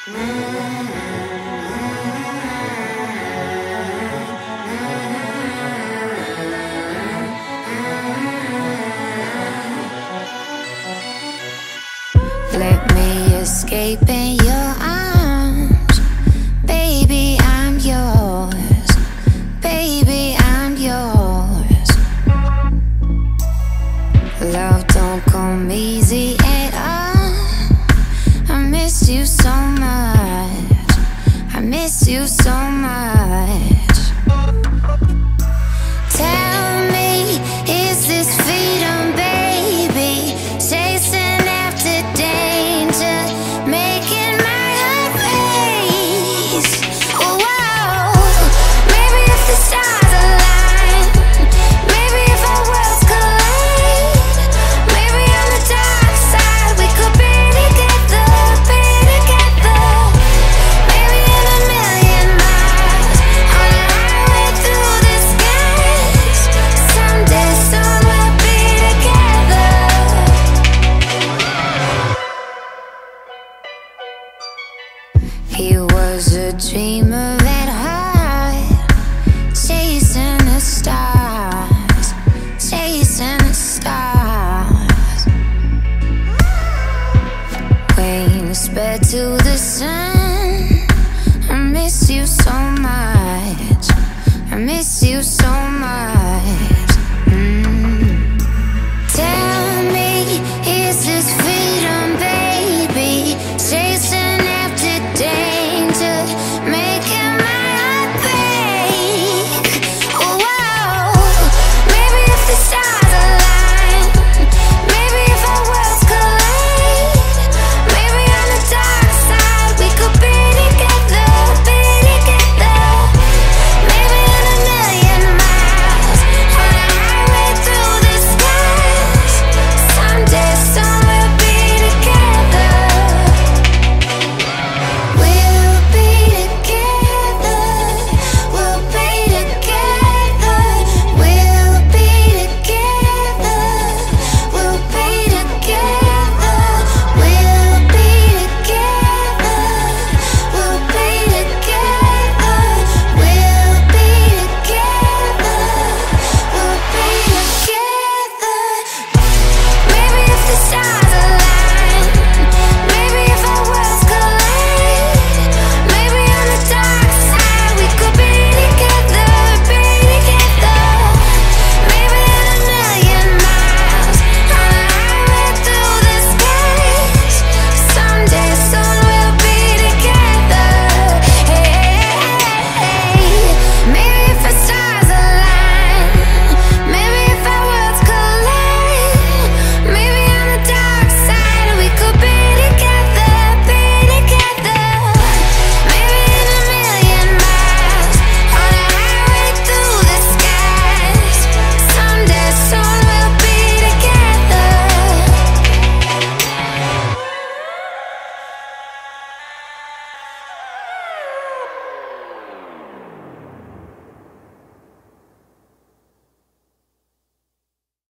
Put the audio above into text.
Let me escape in your arms. Baby, I'm yours. Baby, I'm yours. Love don't come easy at all. I miss you so much. I miss you so much. Tell me, is this freedom, baby? Chasing after danger, making my heart race. Whoa, maybe if the stars align, maybe if our worlds collide, maybe on the dark side we could be together, be together. Maybe in a million miles, on a highway through the skies, someday soon we'll be together. He was a dreamer at heart, chasing the stars, chasing the stars. Wings spread to the sun. I miss you so much. I miss you so